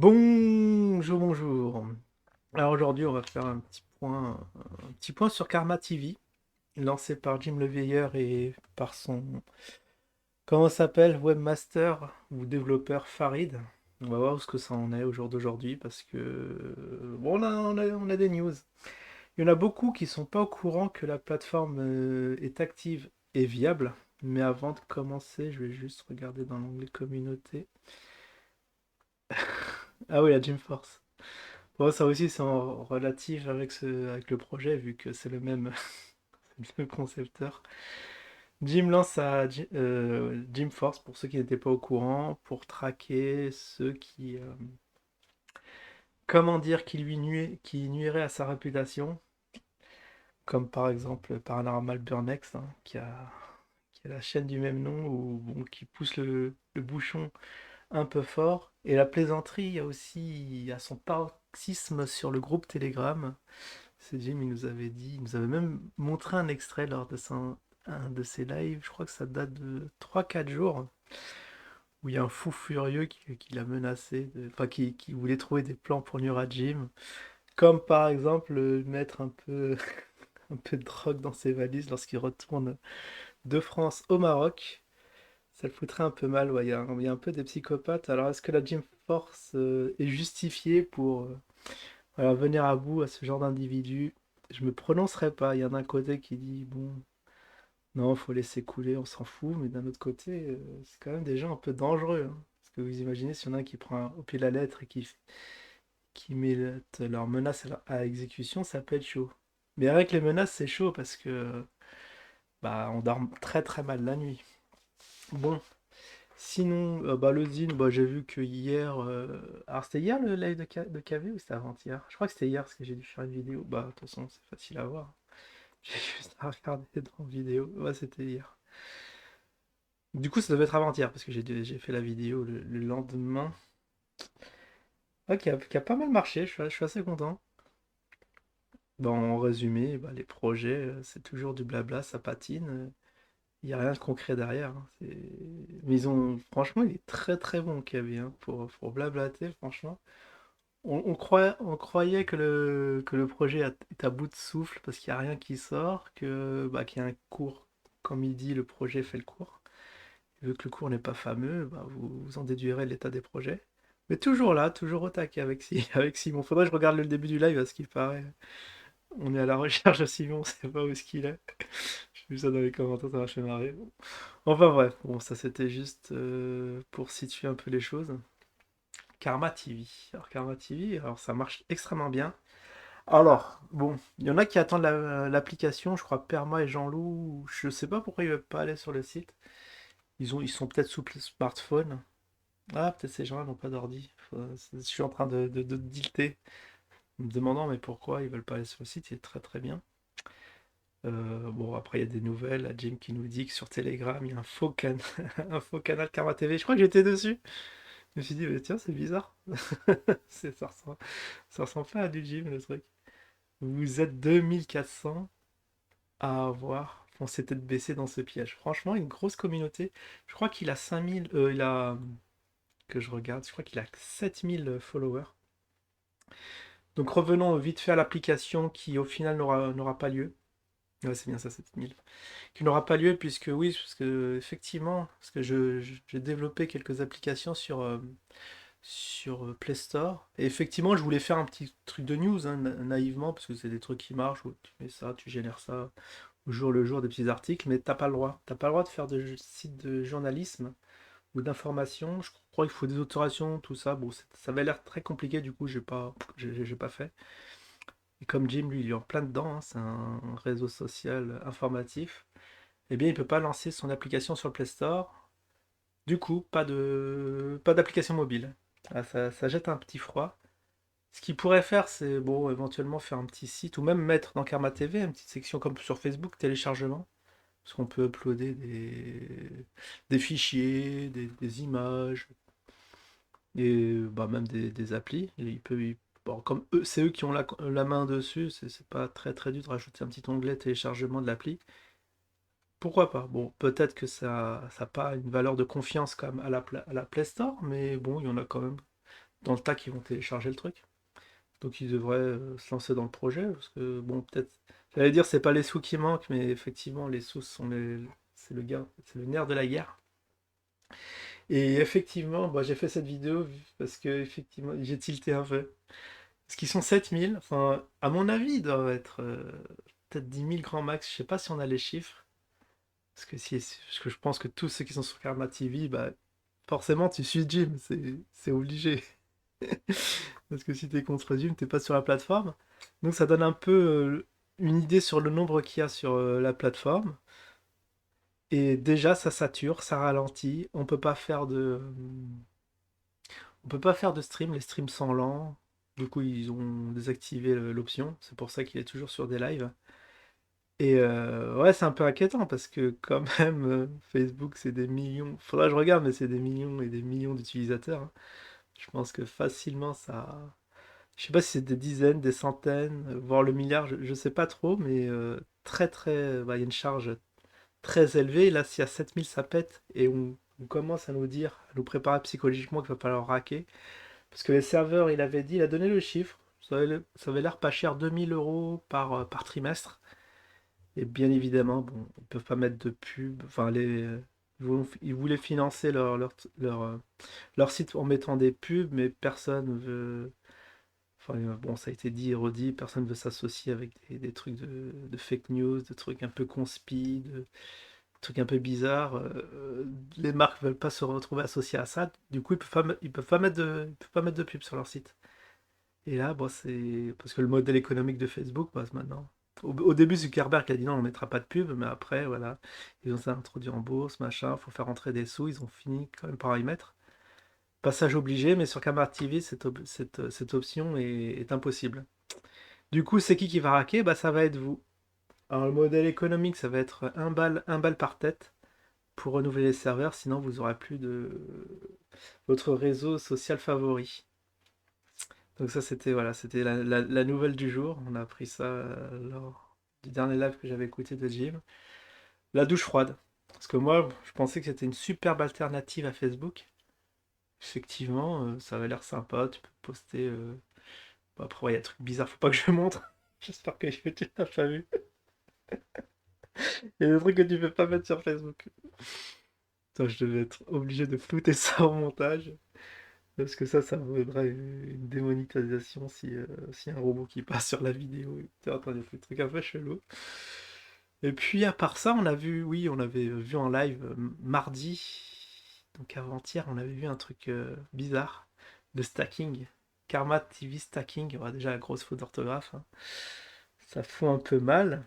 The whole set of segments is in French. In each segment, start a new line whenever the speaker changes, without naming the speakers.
Bonjour, bonjour. Alors aujourd'hui, on va faire un petit point sur Karma TV, lancé par Jim Leveilleur et par son, comment ça s'appelle, webmaster ou développeur Farid. On va voir où ce que ça en est au jour d'aujourd'hui parce que bon, on a des news. Il y en a beaucoup qui sont pas au courant que la plateforme est active et viable. Mais avant de commencer, je vais juste regarder dans l'onglet communauté. Ah oui, la Gymforce. Bon, ça aussi, c'est en relatif avec le projet, vu que c'est le même, c'est le même concepteur. Jim lance Gymforce, pour ceux qui n'étaient pas au courant, pour traquer ceux qui, comment dire, qui nuiraient à sa réputation, comme par exemple Paranormal Burnex, hein, qui a la chaîne du même nom, ou bon, qui pousse le bouchon un peu fort. Et la plaisanterie, il y a son paroxysme sur le groupe Telegram. C'est Jim, il nous avait dit, il nous avait même montré un extrait lors de un de ses lives, je crois que ça date de 3 4 jours, où il y a un fou furieux qui l'a menacé, enfin qui voulait trouver des plans pour nuire à Jim, comme par exemple mettre un peu, un peu de drogue dans ses valises lorsqu'il retourne de France au Maroc. Ça le foutrait un peu mal, ouais, il y a un peu des psychopathes. Alors est-ce que la Jim Force est justifiée pour voilà, venir à bout à ce genre d'individu? Je me prononcerai pas. Il y en a un côté qui dit, bon, non, faut laisser couler, on s'en fout, mais d'un autre côté, c'est quand même des gens un peu dangereux, hein. Parce que vous imaginez s'il y en a un qui prend au pied de la lettre et qui met leurs menaces à exécution, ça peut être chaud. Mais avec les menaces, c'est chaud parce que bah on dort très très mal la nuit. Bon, sinon, bah, le Zine, bah, j'ai vu que hier. Alors c'était hier le live de KV ou c'était avant-hier? Je crois que c'était hier parce que j'ai dû faire une vidéo. Bah, de toute façon, c'est facile à voir. J'ai juste à regarder dans vidéo. Ouais, c'était hier. Du coup, ça devait être avant-hier parce que j'ai fait la vidéo le lendemain. Ouais, qui a pas mal marché, je suis assez content. Bon, en résumé, bah, les projets, c'est toujours du blabla, ça patine. Il n'y a rien de concret derrière, hein. Mais franchement, il est très très bon, Kevin, hein, pour blablater, franchement. On croyait que le projet est à bout de souffle parce qu'il n'y a rien qui sort, qu'il y a un cours. Comme il dit, le projet fait le cours. Vu que le cours n'est pas fameux, bah, vous en déduirez l'état des projets. Mais toujours là, toujours au taquet avec, avec Simon. Faudrait que je regarde le début du live à ce qu'il paraît. On est à la recherche de Simon, on sait pas où est-ce qu'il est. J'ai vu ça dans les commentaires, ça m'a fait marrer. Enfin bref, bon, ça c'était juste pour situer un peu les choses. Karma TV. Alors Karma TV, alors ça marche extrêmement bien. Alors, bon, il y en a qui attendent l'application, je crois Perma et Jean-Loup, je sais pas pourquoi ils veulent pas aller sur le site. Ils sont peut-être sous smartphone. Ah, peut-être ces gens-là n'ont pas d'ordi. Je suis en train de tilter, me demandant mais pourquoi ils veulent pas aller sur le site, il est très très bien. Bon, après, il y a des nouvelles. La Jim qui nous dit que sur Telegram, il y a un faux canal Karma TV. Je crois que j'étais dessus. Je me suis dit, mais tiens, c'est bizarre. Ça ressemble pas à du Jim, le truc. Vous êtes 2400 à avoir foncé tête baissée dans ce piège. Franchement, une grosse communauté. Je crois qu'il a 5000. Il a. Que je regarde, je crois qu'il a 7000 followers. Donc revenons vite fait à l'application qui au final n'aura pas lieu. Ouais, c'est bien ça, 7000. Qui n'aura pas lieu puisque oui, parce que effectivement, parce que j'ai développé quelques applications sur Play Store. Et effectivement, je voulais faire un petit truc de news, hein, naïvement, parce que c'est des trucs qui marchent, où tu mets ça, tu génères ça au jour le jour, des petits articles, mais t'as pas le droit. T'as pas le droit de faire de sites de journalisme ou d'information. Je crois qu'il faut des autorisations, tout ça. Bon, ça avait l'air très compliqué, du coup, j'ai pas fait. Et comme Jim, lui, il est en plein dedans, hein, c'est un réseau social informatif, eh bien, il peut pas lancer son application sur le Play Store. Du coup, pas d'application mobile. Ah, ça jette un petit froid. Ce qu'il pourrait faire, c'est bon, éventuellement faire un petit site ou même mettre dans Karma TV une petite section comme sur Facebook, téléchargement. Parce qu'on peut uploader des fichiers, des images, et bah, même des applis. Et bon, comme eux, c'est eux qui ont la main dessus, c'est pas très très dur de rajouter un petit onglet téléchargement de l'appli. Pourquoi pas? Bon, peut-être que ça n'a pas une valeur de confiance comme à la Play Store, mais bon, il y en a quand même dans le tas qui vont télécharger le truc. Donc ils devraient se lancer dans le projet, parce que bon, peut-être, j'allais dire c'est pas les sous qui manquent, mais effectivement les sous sont c'est le nerf de la guerre. Et effectivement, bah, j'ai fait cette vidéo parce que effectivement j'ai tilté un peu. Parce qu'ils sont 7000, enfin à mon avis ils doivent être peut-être 10 000 grand max, je sais pas si on a les chiffres. Parce que je pense que tous ceux qui sont sur Karma TV, bah forcément tu suis Jim, c'est obligé. Parce que si t'es contre Jim, t'es pas sur la plateforme. Donc ça donne un peu une idée sur le nombre qu'il y a sur la plateforme. Et déjà, ça sature, ça ralentit. On peut pas faire de stream. Les streams sont lents. Du coup, ils ont désactivé l'option. C'est pour ça qu'il est toujours sur des lives. Et ouais, c'est un peu inquiétant parce que quand même, Facebook, c'est des millions. Faudra que je regarde, mais c'est des millions et des millions d'utilisateurs, hein. Je pense que facilement, ça. Je sais pas si c'est des dizaines, des centaines, voire le milliard, je sais pas trop, mais très très, bah, il y a une charge très élevée. Là, si à 7000 ça pète et on commence à nous dire, à nous préparer psychologiquement qu'il va falloir raquer, parce que les serveurs, il a donné le chiffre, ça avait l'air pas cher, 2000 € par trimestre. Et bien évidemment, bon, ils peuvent pas mettre de pub, enfin ils voulaient financer leur site en mettant des pubs, mais personne veut. Enfin, bon, ça a été dit et redit, personne ne veut s'associer avec des trucs de fake news, de trucs un peu conspi, de trucs un peu bizarres. Les marques veulent pas se retrouver associées à ça. Du coup, ils peuvent pas ils peuvent pas mettre de pub sur leur site. Et là, bon, c'est parce que le modèle économique de Facebook passe maintenant. Au début, Zuckerberg a dit non, on mettra pas de pub, mais après, voilà, ils ont ça introduit en bourse, machin, faut faire rentrer des sous, ils ont fini quand même par y mettre. Passage obligé, mais sur Camart TV, cette option est impossible. Du coup, c'est qui va raquer? Bah, ça va être vous. Alors, le modèle économique, ça va être un balle par tête pour renouveler les serveurs, sinon vous aurez plus de votre réseau social favori. Donc ça, c'était voilà, c'était la nouvelle du jour. On a appris ça lors du dernier live que j'avais écouté de Jim. La douche froide. Parce que moi, je pensais que c'était une superbe alternative à Facebook. Effectivement, ça avait l'air sympa. Tu peux poster. Bon, après, ouais, il y a des trucs bizarres, faut pas que je montre. J'espère que tu n'as pas vu. Il y a des trucs que tu peux pas mettre sur Facebook. Putain, je devais être obligé de flouter ça au montage. Parce que ça vaudrait une démonétisation si un robot qui passe sur la vidéo. T'es en train de faire des trucs un peu chelou. Et puis à part ça, oui, on avait vu en live mardi, donc avant-hier, on avait vu un truc bizarre de stacking. Karma TV stacking. Ouais, déjà, la grosse faute d'orthographe, hein. Ça fout un peu mal.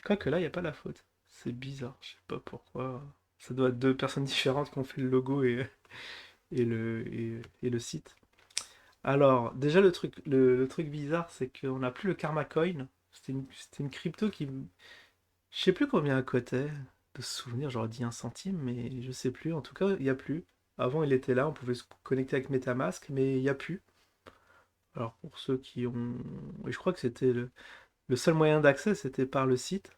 Quoique là, il n'y a pas la faute. C'est bizarre, je sais pas pourquoi. Ça doit être deux personnes différentes qui ont fait le logo et le site. Alors, déjà, le truc bizarre, c'est qu'on n'a plus le Karma Coin. C'était une crypto qui. Je sais plus combien elle coûtait. De souvenir, j'aurais dit un centime, mais je sais plus. En tout cas, il n'y a plus. Avant, il était là, on pouvait se connecter avec MetaMask, mais il n'y a plus. Alors, pour ceux qui ont. Et je crois que c'était le seul moyen d'accès, c'était par le site.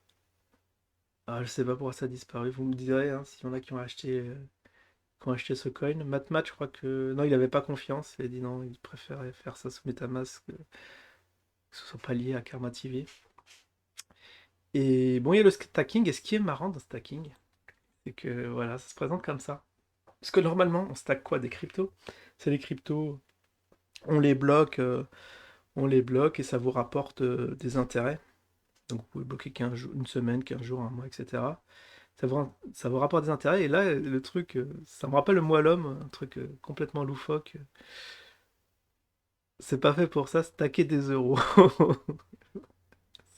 Ah, je sais pas pourquoi ça a disparu. Vous me direz hein, s'il y en a qui ont acheté ce coin. MatMat, je crois que. Non, il avait pas confiance. Il a dit non, il préférait faire ça sous MetaMask, que ce soit pas lié à Karma TV. Et bon, il y a le stacking. Et ce qui est marrant dans stacking, c'est que voilà, ça se présente comme ça. Parce que normalement, on stack quoi? Des cryptos? C'est les cryptos, on les bloque, euh, on les bloque et ça vous rapporte des intérêts. Donc vous pouvez bloquer 15 jours, une semaine, 15 jours, un mois, etc. Ça vous rapporte des intérêts. Et là, le truc, ça me rappelle le moi l'homme, un truc complètement loufoque. C'est pas fait pour ça, stacker des euros.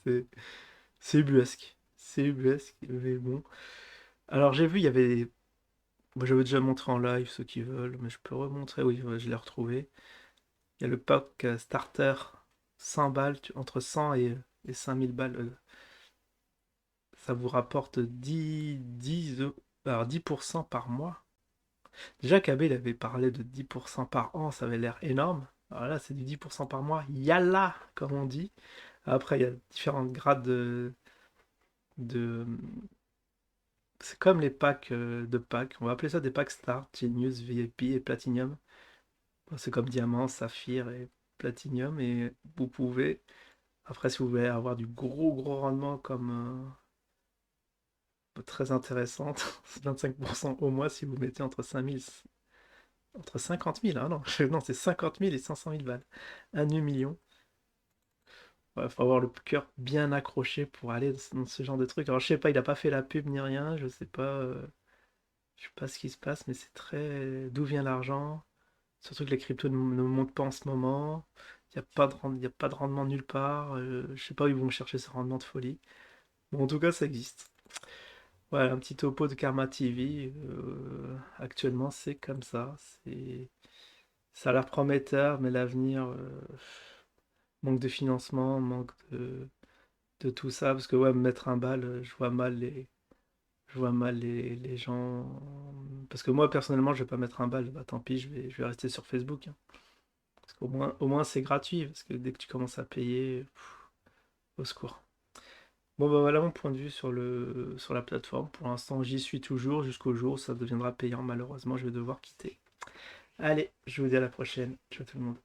C'est c'est ubuesque. C'est ubuesque, mais bon. Alors j'ai vu, il y avait. Moi, j'avais déjà montré en live ceux qui veulent, mais je peux remontrer. Oui, ouais, je l'ai retrouvé. Il y a le pack starter 100 balles, entre 100 et 5000 balles. Ça vous rapporte 10% par mois. Déjà, KB, il avait parlé de 10% par an, ça avait l'air énorme. Alors là, c'est du 10% par mois. Yalla, comme on dit. Après, il y a différents grades de. C'est comme les packs de packs. On va appeler ça des packs Start, Genius, VIP et Platinum. Bon, c'est comme diamant, saphir et platinium, et vous pouvez, après si vous voulez avoir du gros rendement comme très intéressante, c'est 25% au mois si vous mettez entre 5000, entre 50 000, hein, non, non c'est 50 000 et 500 000 balles, un demi-million. Ouais, faut avoir le cœur bien accroché pour aller dans ce genre de truc. Alors je sais pas, il a pas fait la pub ni rien, je sais pas ce qui se passe, mais c'est très... D'où vient l'argent? Surtout que les cryptos ne montent pas en ce moment. Il y a pas de rendement nulle part. Je sais pas où ils vont chercher ce rendement de folie. Bon, en tout cas, ça existe. Voilà, un petit topo de Karma TV. Actuellement, c'est comme ça. Ça a l'air prometteur, mais l'avenir manque de financement, de tout ça. Parce que ouais, me mettre un bal, je vois mal les gens. Parce que moi, personnellement, je vais pas mettre un bal. Bah, tant pis, je vais rester sur Facebook, hein. Parce au moins c'est gratuit. Parce que dès que tu commences à payer, au secours. Bon, bah voilà mon point de vue sur la plateforme. Pour l'instant, j'y suis toujours jusqu'au jour où ça deviendra payant. Malheureusement, je vais devoir quitter. Allez, je vous dis à la prochaine. Ciao tout le monde.